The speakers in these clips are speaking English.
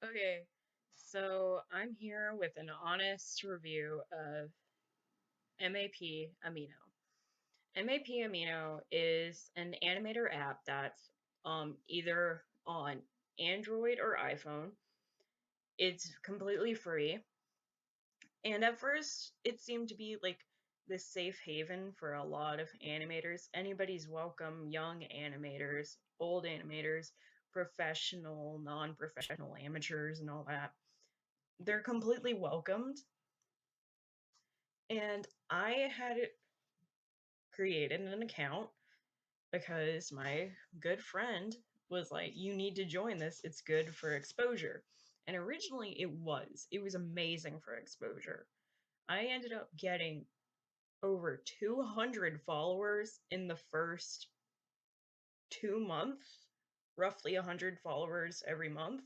Okay, so I'm here with an honest review of MAP Amino. MAP Amino is an animator app that's either on Android or iPhone. It's completely free, and at first it seemed to be like this safe haven for a lot of animators. Anybody's welcome, young animators, old animators, professional, non-professional amateurs, and all that. They're completely welcomed. And I had created an account because my good friend was like, you need to join this. It's good for exposure. And originally it was. It was amazing for exposure. I ended up getting over 200 followers in the first 2 months, roughly 100 followers every month.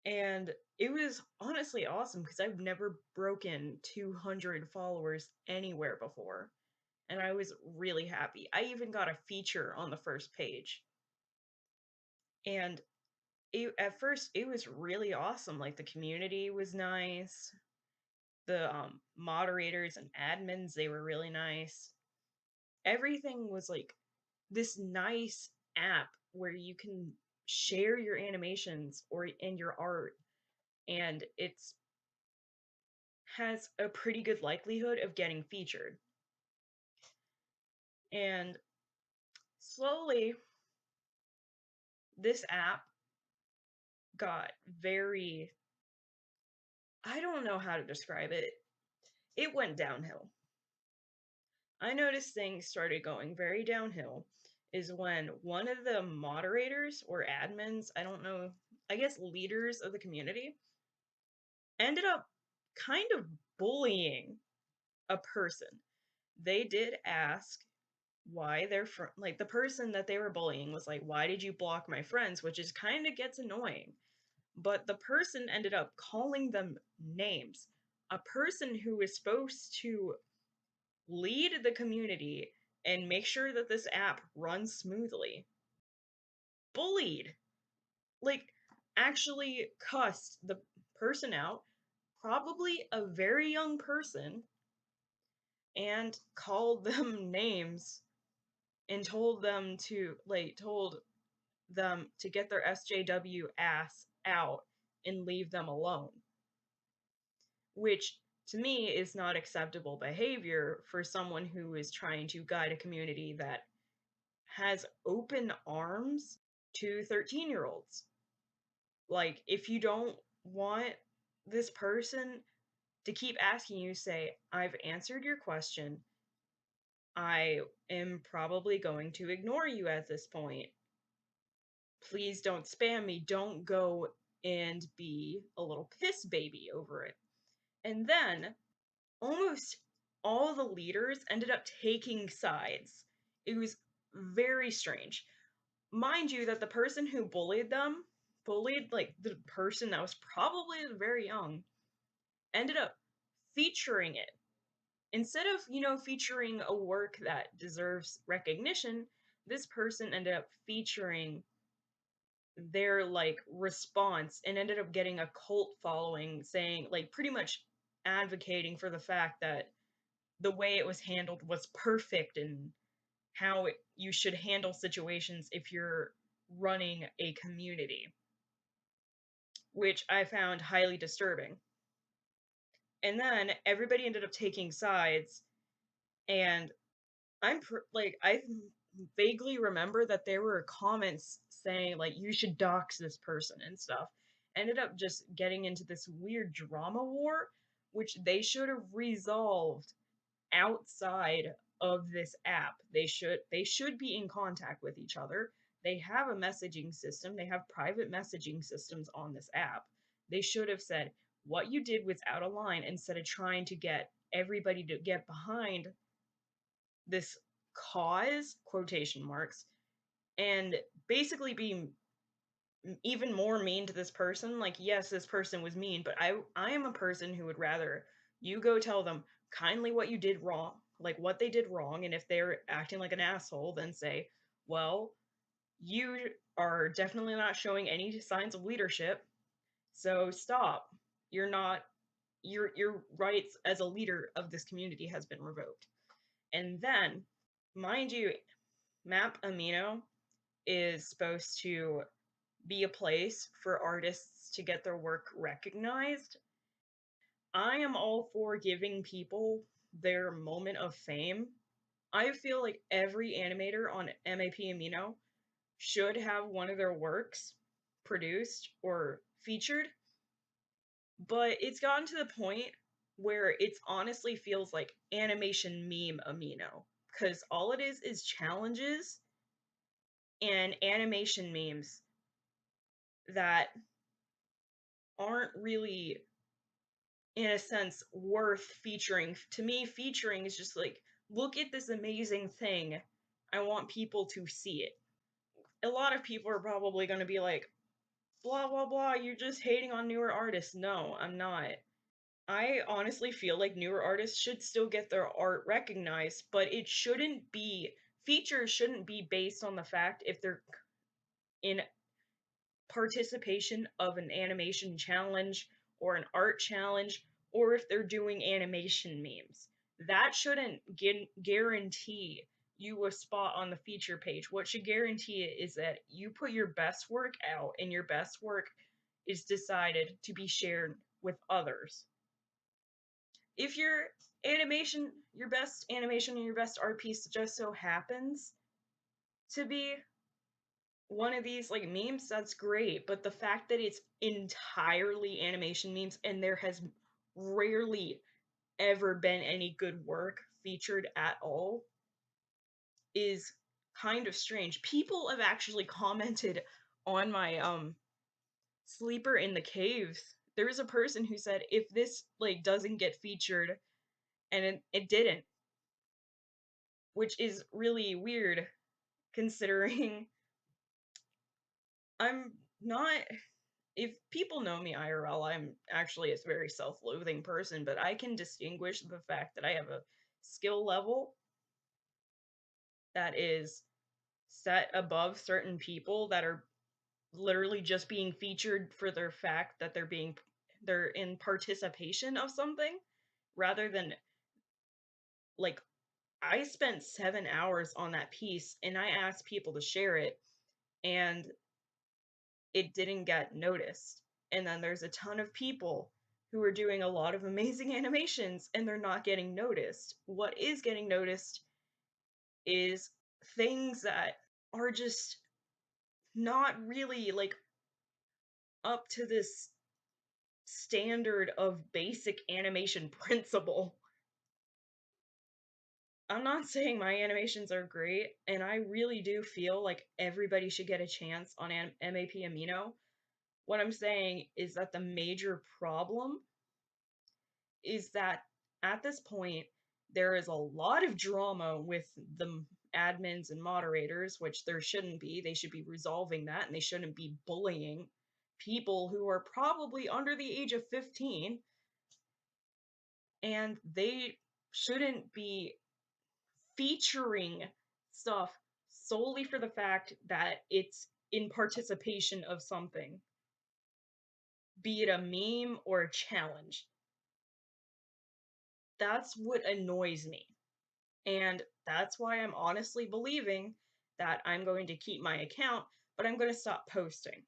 And it was honestly awesome because I've never broken 200 followers anywhere before. And I was really happy. I even got a feature on the first page. And at first, it was really awesome. Like, the community was nice. The moderators and admins, they were really nice. Everything was like this nice app where you can share your animations or and your art, and it's has a pretty good likelihood of getting featured. And slowly, this app got very, I don't know how to describe it. It went downhill. I noticed things started going very downhill is when one of the moderators or admins, I don't know, I guess leaders of the community, ended up kind of bullying a person. They did ask why their like the person that they were bullying was like, "Why did you block my friends?" Which is kind of gets annoying. But the person ended up calling them names. A person who is supposed to lead the community and make sure that this app runs smoothly bullied, like, actually cussed the person out, probably a very young person, and called them names and told them to get their SJW ass out and leave them alone, which to me is not acceptable behavior for someone who is trying to guide a community that has open arms to 13-year-olds. Like, if you don't want this person to keep asking you, say, I've answered your question. I am probably going to ignore you at this point. Please don't spam me. Don't go and be a little piss baby over it. And then almost all the leaders ended up taking sides. It was very strange. Mind you, that the person who bullied them, bullied like the person that was probably very young, ended up featuring it. Instead of, featuring a work that deserves recognition, this person ended up featuring their like response and ended up getting a cult following saying, like, pretty much advocating for the fact that the way it was handled was perfect and how you should handle situations if you're running a community, which I found highly disturbing. And then everybody ended up taking sides, and I vaguely remember that there were comments saying like you should dox this person and stuff. Ended up just getting into this weird drama war, which they should have resolved outside of this app. They should be in contact with each other. They have a messaging system. They have private messaging systems on this app. They should have said what you did was out of line instead of trying to get everybody to get behind this cause, quotation marks, and basically be even more mean to this person. Like, yes, this person was mean, but I am a person who would rather you go tell them kindly what you did wrong, like what they did wrong, and if they're acting like an asshole, then say, well, you are definitely not showing any signs of leadership. So stop. You're not your rights as a leader of this community has been revoked. And then, mind you, Map Amino is supposed to be a place for artists to get their work recognized. I am all for giving people their moment of fame. I feel like every animator on MAP Amino should have one of their works produced or featured, but it's gotten to the point where it honestly feels like animation meme Amino, because all it is challenges and animation memes that aren't really, in a sense, worth featuring. To me, featuring is just like, look at this amazing thing. I want people to see it. A lot of people are probably going to be like, blah, blah, blah, you're just hating on newer artists. No, I'm not. I honestly feel like newer artists should still get their art recognized, but it shouldn't be, features shouldn't be based on the fact if they're in participation of an animation challenge or an art challenge, or if they're doing animation memes. That shouldn't guarantee you a spot on the feature page. What should guarantee it is that you put your best work out, and your best work is decided to be shared with others. If your best animation and your best art piece just so happens to be one of these like memes, that's great. But the fact that it's entirely animation memes and there has rarely ever been any good work featured at all is kind of strange. People have actually commented on my sleeper in the caves. There was a person who said if this like doesn't get featured, and it didn't, which is really weird considering I'm not, if people know me IRL, I'm actually a very self-loathing person, but I can distinguish the fact that I have a skill level that is set above certain people that are literally just being featured for their fact that they're in participation of something rather than like I spent 7 hours on that piece and I asked people to share it and it didn't get noticed. And then there's a ton of people who are doing a lot of amazing animations and they're not getting noticed. What is getting noticed is things that are just not really like up to this standard of basic animation principle. I'm not saying my animations are great, and I really do feel like everybody should get a chance on MAP Amino. What I'm saying is that the major problem is that at this point, there is a lot of drama with the admins and moderators, which there shouldn't be. They should be resolving that, and they shouldn't be bullying people who are probably under the age of 15, and they shouldn't be featuring stuff solely for the fact that it's in participation of something, be it a meme or a challenge. That's what annoys me. And that's why I'm honestly believing that I'm going to keep my account, but I'm going to stop posting.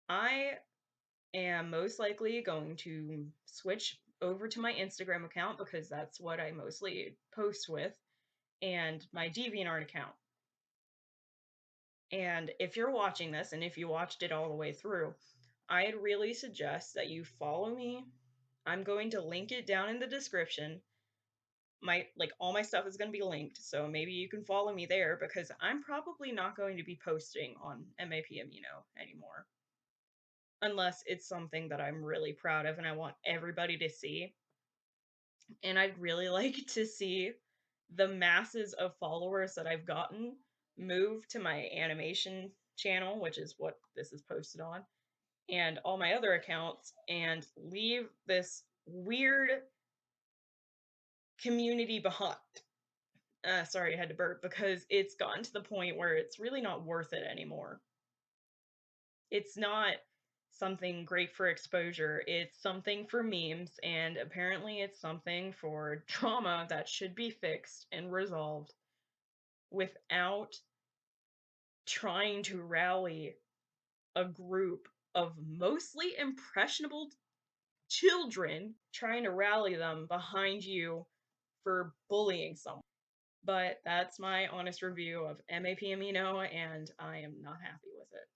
I am most likely going to switch over to my Instagram account because that's what I mostly post with, and my DeviantArt account. And if you're watching this, and if you watched it all the way through, I'd really suggest that you follow me. I'm going to link it down in the description. All my stuff is going to be linked, so maybe you can follow me there because I'm probably not going to be posting on MAP Amino anymore. Unless it's something that I'm really proud of and I want everybody to see. And I'd really like to see the masses of followers that I've gotten move to my animation channel, which is what this is posted on, and all my other accounts, and leave this weird community behind. Sorry, I had to burp because it's gotten to the point where it's really not worth it anymore. It's not something great for exposure. It's something for memes, and apparently it's something for trauma that should be fixed and resolved without trying to rally a group of mostly impressionable children, trying to rally them behind you for bullying someone. But that's my honest review of MAP Amino, and I am not happy with it.